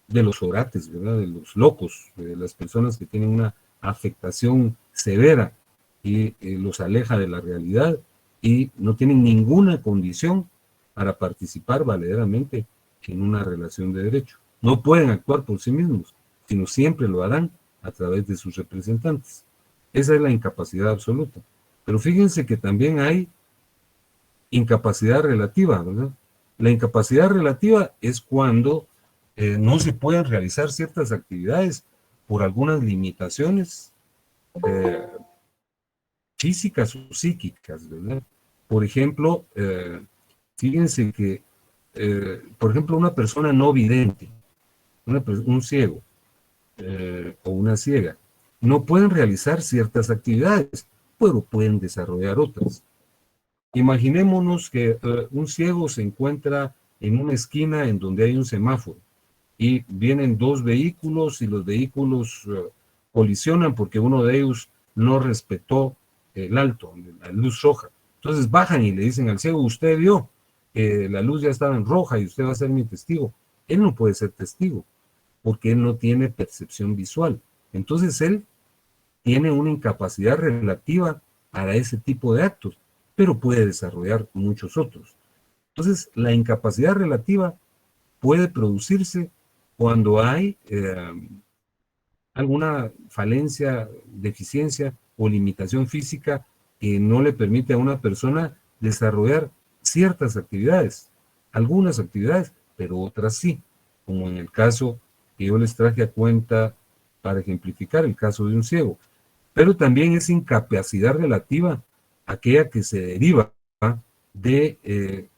de los orates, ¿verdad? De los locos, de las personas que tienen una afectación severa y los aleja de la realidad y no tienen ninguna condición para participar valedoramente en una relación de derecho. No pueden actuar por sí mismos, sino siempre lo harán a través de sus representantes. Esa es la incapacidad absoluta. Pero fíjense que también hay incapacidad relativa, ¿verdad? La incapacidad relativa es cuando no se pueden realizar ciertas actividades por algunas limitaciones eh, físicas o psíquicas, ¿verdad? Por ejemplo, fíjense que, por ejemplo, una persona no vidente, un ciego o una ciega, no pueden realizar ciertas actividades, pero pueden desarrollar otras. Imaginémonos que un ciego se encuentra en una esquina en donde hay un semáforo y vienen dos vehículos y los vehículos colisionan porque uno de ellos no respetó el alto, la luz roja. Entonces bajan y le dicen al ciego, usted vio que la luz ya estaba en roja y usted va a ser mi testigo. Él no puede ser testigo porque él no tiene percepción visual. Entonces él tiene una incapacidad relativa para ese tipo de actos, pero puede desarrollar muchos otros. Entonces, la incapacidad relativa puede producirse cuando hay alguna falencia, deficiencia o limitación física que no le permite a una persona desarrollar ciertas actividades, algunas actividades, pero otras sí, como en el caso que yo les traje a cuenta para ejemplificar el caso de un ciego. Pero también es incapacidad relativa aquella que se deriva de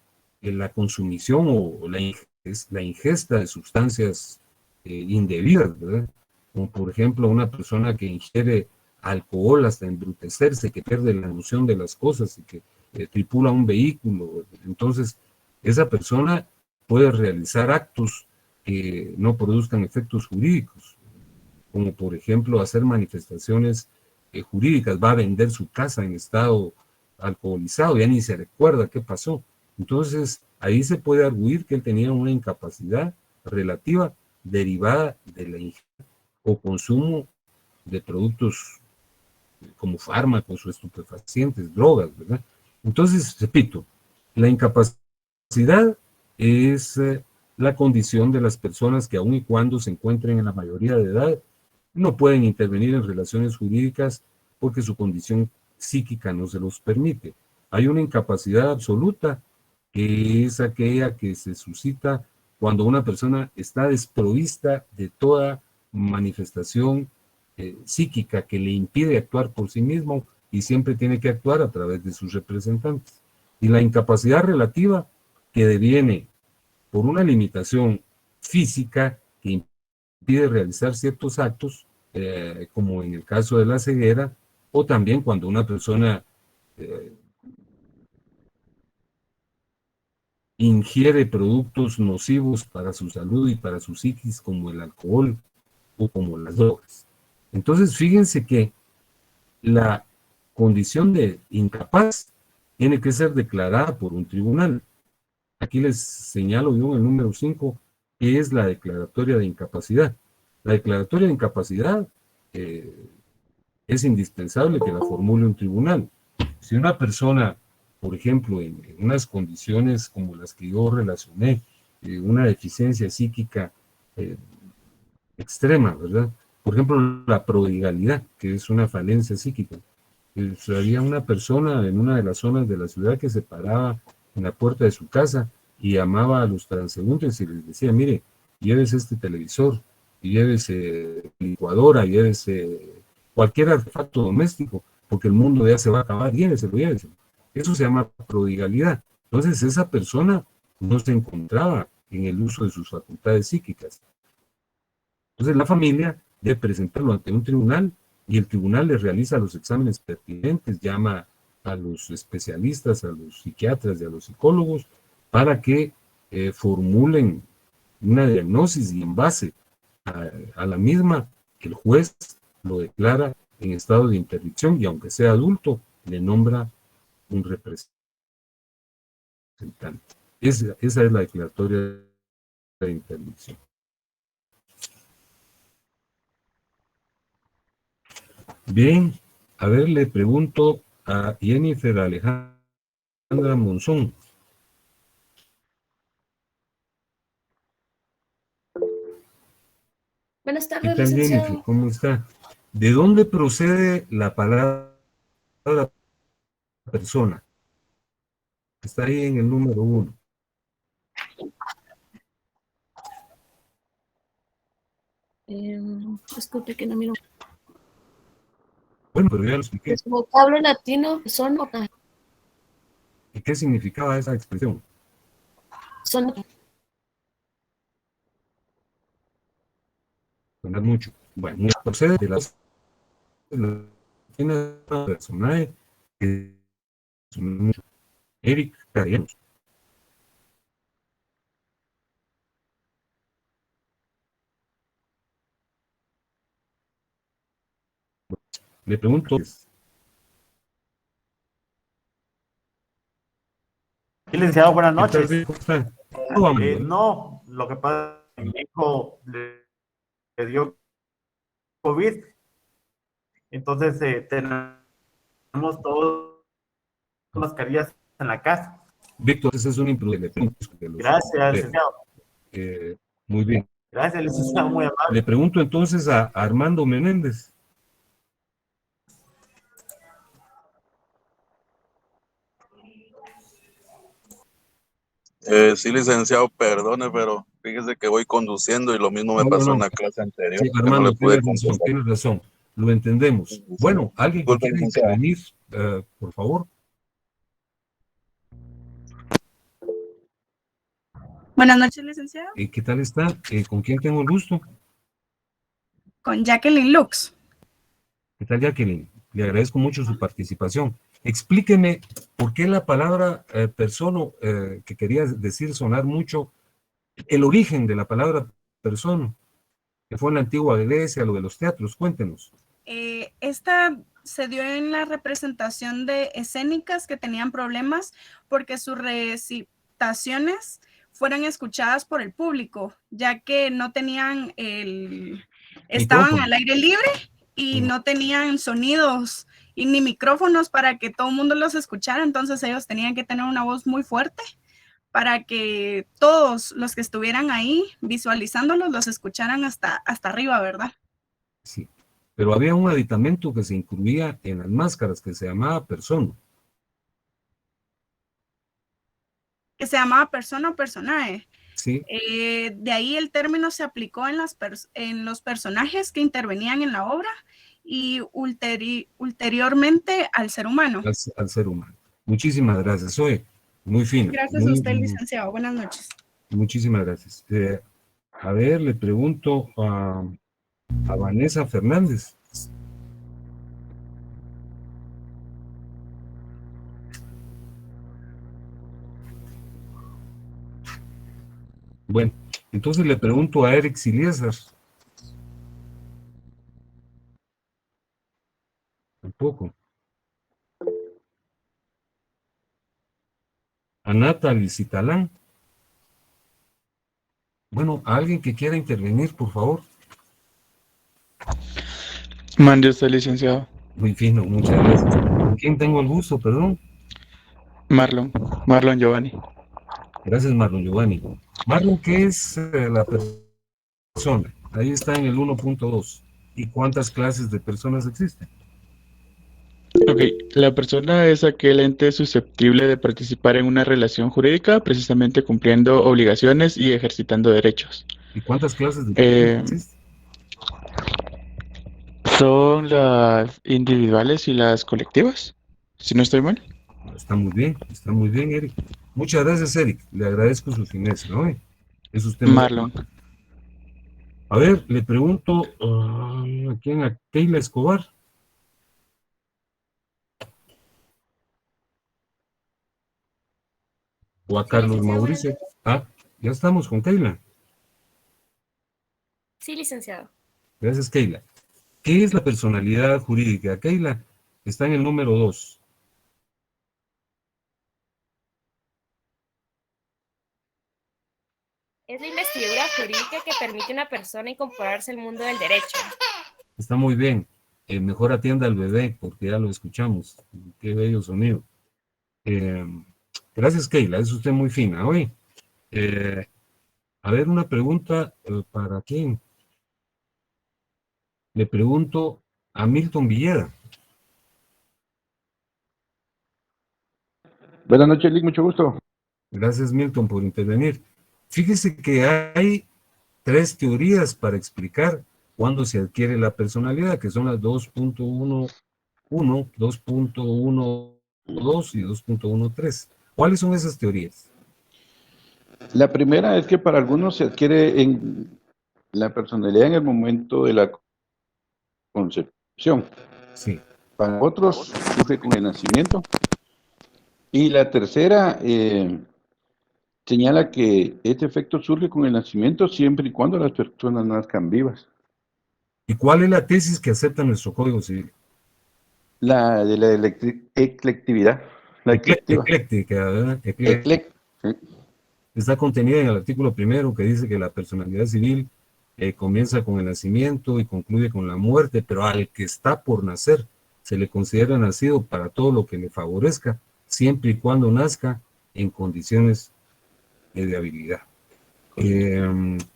la consumición o la ingesta de sustancias indebidas, ¿verdad? Como por ejemplo una persona que ingiere alcohol hasta embrutecerse, que pierde la noción de las cosas y que tripula un vehículo. Entonces, esa persona puede realizar actos que no produzcan efectos jurídicos, como por ejemplo hacer manifestaciones jurídicas, va a vender su casa en estado alcoholizado, ya ni se recuerda qué pasó. Entonces, ahí se puede arguir que él tenía una incapacidad relativa derivada de la ingesta o consumo de productos como fármacos o estupefacientes, drogas, ¿verdad? Entonces, repito, la incapacidad es la condición de las personas que aun y cuando se encuentren en la mayoría de edad, no pueden intervenir en relaciones jurídicas porque su condición psíquica no se los permite. Hay una incapacidad absoluta que es aquella que se suscita cuando una persona está desprovista de toda manifestación psíquica que le impide actuar por sí mismo y siempre tiene que actuar a través de sus representantes. Y la incapacidad relativa que deviene por una limitación física que impide realizar ciertos actos, como en el caso de la ceguera, o también cuando una persona eh, ingiere productos nocivos para su salud y para su psiquis, como el alcohol o como las drogas. Entonces, fíjense que la condición de incapaz tiene que ser declarada por un tribunal. Aquí les señalo yo el número 5, que es la declaratoria de incapacidad. La declaratoria de incapacidad es indispensable que la formule un tribunal. Si una persona, por ejemplo, en unas condiciones como las que yo relacioné, una deficiencia psíquica eh, extrema, ¿verdad? Por ejemplo, la prodigalidad, que es una falencia psíquica. Había una persona en una de las zonas de la ciudad que se paraba en la puerta de su casa y llamaba a los transeúntes y les decía, mire, llévese este televisor, y llévese licuadora, llévese cualquier artefacto doméstico, porque el mundo ya se va a acabar, lléveselo, lléveselo. Eso se llama prodigalidad. Entonces esa persona no se encontraba en el uso de sus facultades psíquicas. Entonces la familia debe presentarlo ante un tribunal y el tribunal le realiza los exámenes pertinentes, llama a los especialistas, a los psiquiatras y a los psicólogos para que formulen una diagnosis y en base a la misma el juez lo declara en estado de interdicción y aunque sea adulto, le nombra un representante. Esa es la declaratoria de interdicción. Bien, a ver, le pregunto a Jennifer Alejandra Monzón. Buenas ¿Qué tardes, tal, Jennifer? licenciado. ¿Cómo está? ¿De dónde procede la palabra persona? Está ahí en el número 1. Disculpe que no miro. Bueno, pero ya lo expliqué. Es vocablo latino, ¿Y qué significaba esa expresión? son Sonar mucho. Bueno, procede de las tiene una personaje que es mucho. Eric Castellanos. Le pregunto, Sí, licenciado, buenas ¿qué tal, noches. ¿cómo está? ¿Cómo va, Manuel? No, lo que pasa es que mi hijo le dio COVID, entonces tenemos todas las mascarillas en la casa. Víctor, ese es un imprudente. Gracias, licenciado. Muy bien. Gracias, licenciado, muy Le amable. pregunto entonces a Armando Menéndez. Sí, licenciado, perdone, pero fíjese que voy conduciendo y lo mismo me No, no, pasó en no. la clase anterior, Sí, que no le Armando, pude tienes contestar. razón. Lo entendemos. Bueno, alguien que Disculpe, quiera licenciado. intervenir, por favor. Buenas noches, licenciado. ¿Qué tal está? ¿Con quién tengo el gusto? Con Jacqueline Lux. ¿Qué tal, Jacqueline? Le agradezco mucho su participación. Explíqueme por qué la palabra persona que quería decir sonar mucho, el origen de la palabra persona, que fue en la antigua Grecia, lo de los teatros. Cuéntenos. Esta se dio en la representación de escénicas que tenían problemas porque sus recitaciones fueran escuchadas por el público, ya que no tenían estaban Micrófono. al aire libre y no tenían sonidos y ni micrófonos para que todo el mundo los escuchara, entonces ellos tenían que tener una voz muy fuerte para que todos los que estuvieran ahí visualizándolos los escucharan hasta arriba, ¿verdad? Sí. Pero había un aditamento que se incluía en las máscaras que se llamaba persona. Que se llamaba persona o personaje. Sí. De ahí el término se aplicó en los personajes que intervenían en la obra y ulteriormente al ser humano. Al ser humano. Muchísimas gracias. Soy muy fino. Gracias a usted, licenciado. Buenas noches. Muchísimas gracias. A ver, le pregunto a Vanessa Fernández. Bueno, entonces le pregunto a Eric Siliesar. Tampoco. A Natalie Citalán. Bueno, a alguien que quiera intervenir, por favor. Mande usted, licenciado. Muy fino, muchas gracias. ¿Con quién tengo el gusto, perdón? Marlon Giovanni. Gracias, Marlon Giovanni. Marlon, ¿qué es la persona? Ahí está en el 1.2. ¿Y cuántas clases de personas existen? Ok, la persona es aquel ente susceptible de participar en una relación jurídica, precisamente cumpliendo obligaciones y ejercitando derechos. ¿Y cuántas clases de personas existen? Son las individuales y las colectivas, si no estoy mal. Está muy bien, Eric. Muchas gracias, Eric. Le agradezco su fineza, ¿no? Es usted muy Marlon. amable. A ver, le pregunto ¿a quién? A Keila Escobar. O a Sí, Carlos licenciado, buenas Mauricio. noches. Ya estamos con Keila. Sí, licenciado. Gracias, Keila. ¿Qué es la personalidad jurídica? Keila está en el número 2. Es la investidura jurídica que permite a una persona incorporarse al mundo del derecho. Está muy bien. Mejor atienda al bebé, porque ya lo escuchamos. Qué bello sonido. Gracias, Keila. Es usted muy fina hoy. A ver, una pregunta para quién. Le pregunto a Milton Villeda. Buenas noches, Lick, mucho gusto. Gracias, Milton, por intervenir. Fíjese que hay 3 teorías para explicar cuándo se adquiere la personalidad, que son las 2.11, 2.12 y 2.13. ¿Cuáles son esas teorías? La primera es que para algunos se adquiere en la personalidad en el momento de la concepción. Sí. Para otros surge con el nacimiento. Y la tercera señala que este efecto surge con el nacimiento siempre y cuando las personas nazcan vivas. ¿Y cuál es la tesis que acepta nuestro Código Civil? La de la eclectividad. La eclectiva. Ecléctica, ¿verdad? Sí. Está contenida en el artículo 1 que dice que la personalidad civil comienza con el nacimiento y concluye con la muerte, pero al que está por nacer se le considera nacido para todo lo que le favorezca, siempre y cuando nazca en condiciones de habilidad.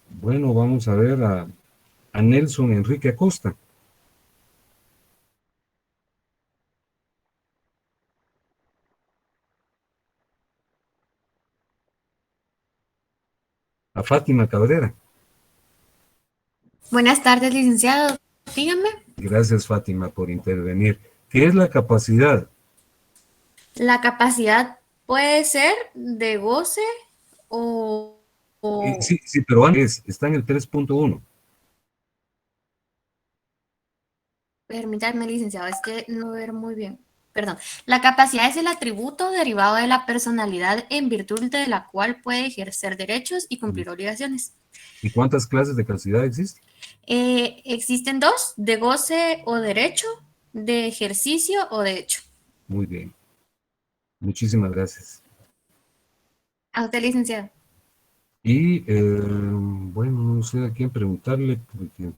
Bueno, vamos a ver a Nelson Enrique Acosta. A Fátima Cabrera. Buenas tardes, licenciado. Dígame. Gracias, Fátima, por intervenir. ¿Qué es la capacidad? La capacidad puede ser de goce o... Sí, pero antes está en el 3.1. Permítame, licenciado, es que no ver muy bien. Perdón. La capacidad es el atributo derivado de la personalidad en virtud de la cual puede ejercer derechos y cumplir obligaciones. ¿Y cuántas clases de capacidad existen? Existen 2, de goce o derecho, de ejercicio o de hecho. Muy bien. Muchísimas gracias. A usted, licenciado. Y, bueno, no sé a quién preguntarle. Porque...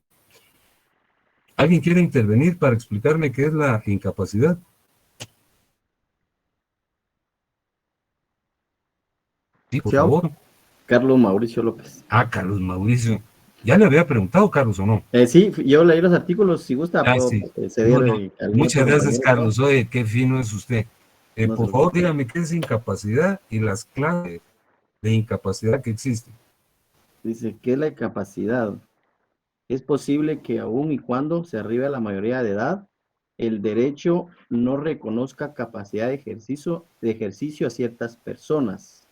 ¿Alguien quiere intervenir para explicarme qué es la incapacidad? Sí, por favor. Carlos Mauricio López. Carlos Mauricio. ¿Ya le había preguntado, Carlos, o no? Sí, yo leí los artículos, si gusta, puedo Sí. ceder. Muchas gracias, Carlos. Oye, qué fino es usted. Por favor, dígame qué es incapacidad y las claves de incapacidad que existen. Dice, ¿qué es la incapacidad? Es posible que aun y cuando se arribe a la mayoría de edad, el derecho no reconozca capacidad de ejercicio a ciertas personas.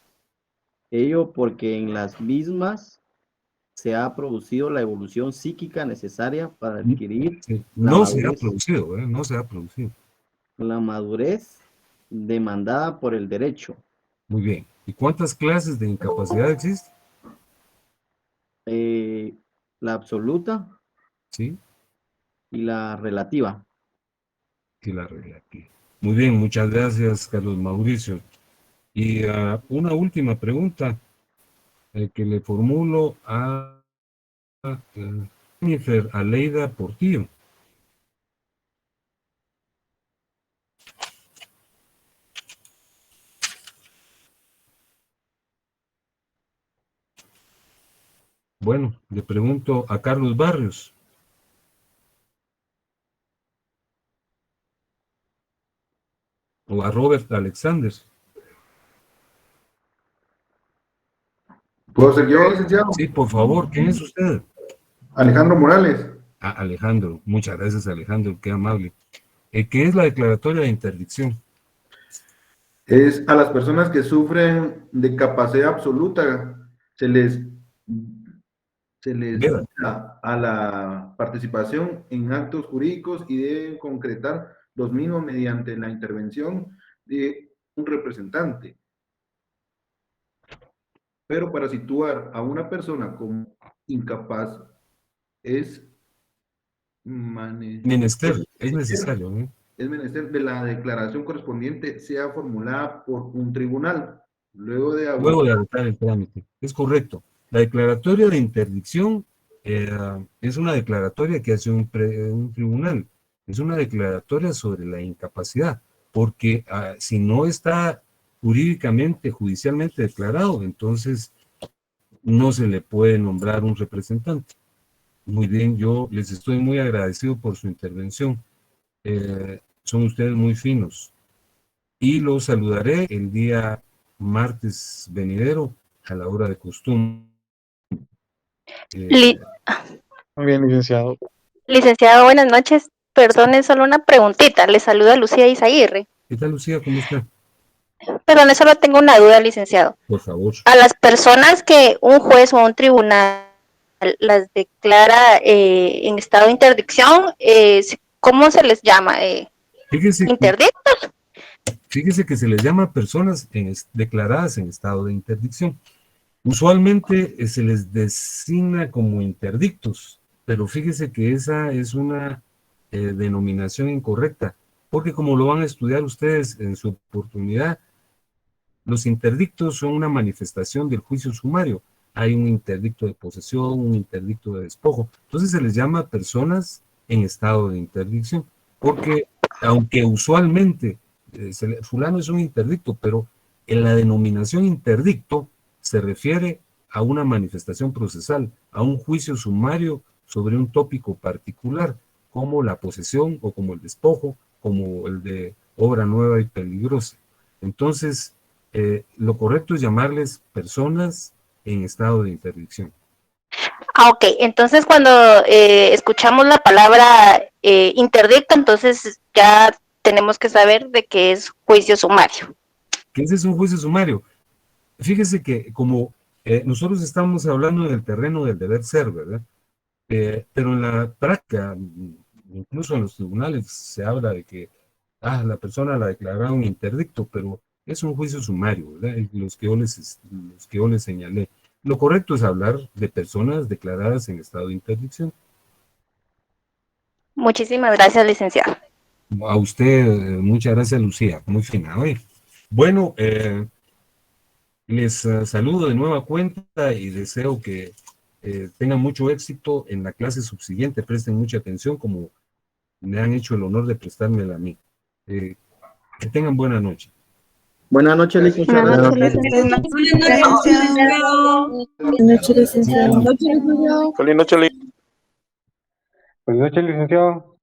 Ello porque en las mismas se ha producido la evolución psíquica necesaria para adquirir No se ha producido. La madurez demandada por el derecho. Muy bien. ¿Y cuántas clases de incapacidad existen? La absoluta. Sí. Y la relativa. Muy bien, muchas gracias, Carlos Mauricio. Y una última pregunta que le formulo a Jennifer Aleida Portillo. Bueno, le pregunto a Carlos Barrios. O a Robert Alexander. ¿Puedo ser yo, licenciado? Sí, por favor, ¿quién es usted? Alejandro Morales. Alejandro, muchas gracias, Alejandro, qué amable. ¿Qué es la declaratoria de interdicción? Es a las personas que sufren de capacidad absoluta, se les da a la participación en actos jurídicos y deben concretar los mismos mediante la intervención de un representante. Pero para situar a una persona como incapaz es menester, es necesario, ¿no? Es menester de la declaración correspondiente sea formulada por un tribunal, luego de agotar el trámite. Es correcto. La declaratoria de interdicción es una declaratoria que hace un tribunal. Es una declaratoria sobre la incapacidad, porque si no está jurídicamente, judicialmente declarado, entonces no se le puede nombrar un representante. Muy bien, yo les estoy muy agradecido por su intervención. Son ustedes muy finos. Y los saludaré el día martes venidero a la hora de costumbre. Muy bien, licenciado. Licenciado, buenas noches. Perdone, solo una preguntita. Le saluda Lucía Izaguirre. ¿Qué tal, Lucía? ¿Cómo está? Perdone, solo tengo una duda, licenciado. Por favor. A las personas que un juez o un tribunal las declara en estado de interdicción, ¿cómo se les llama? ¿Interdictos? Fíjese que se les llama personas declaradas en estado de interdicción. Usualmente se les designa como interdictos, pero fíjese que esa es una denominación incorrecta, porque como lo van a estudiar ustedes en su oportunidad, los interdictos son una manifestación del juicio sumario. Hay un interdicto de posesión, un interdicto de despojo. Entonces se les llama personas en estado de interdicción, porque aunque usualmente fulano es un interdicto, pero en la denominación interdicto se refiere a una manifestación procesal, a un juicio sumario sobre un tópico particular, como la posesión o como el despojo, como el de obra nueva y peligrosa. Entonces, lo correcto es llamarles personas en estado de interdicción. Ok, entonces cuando escuchamos la palabra interdicto, entonces ya tenemos que saber de qué es juicio sumario. ¿Qué es un juicio sumario? Fíjese que como nosotros estamos hablando del terreno del deber ser, ¿verdad? Pero en la práctica, incluso en los tribunales, se habla de que la persona la declararon interdicto, pero es un juicio sumario, ¿verdad? Los que yo les señalé. Lo correcto es hablar de personas declaradas en estado de interdicción. Muchísimas gracias, licenciado. A usted, muchas gracias, Lucía. Muy fina, ¿oye? Bueno, les saludo de nueva cuenta y deseo que tengan mucho éxito en la clase subsiguiente. Presten mucha atención como me han hecho el honor de prestármela a mí. Que tengan buena noche. Buenas noches, licenciado. Buenas noches, licenciado. Buenas noches, licenciado. Feliz noche, Buenas noches, licenciado.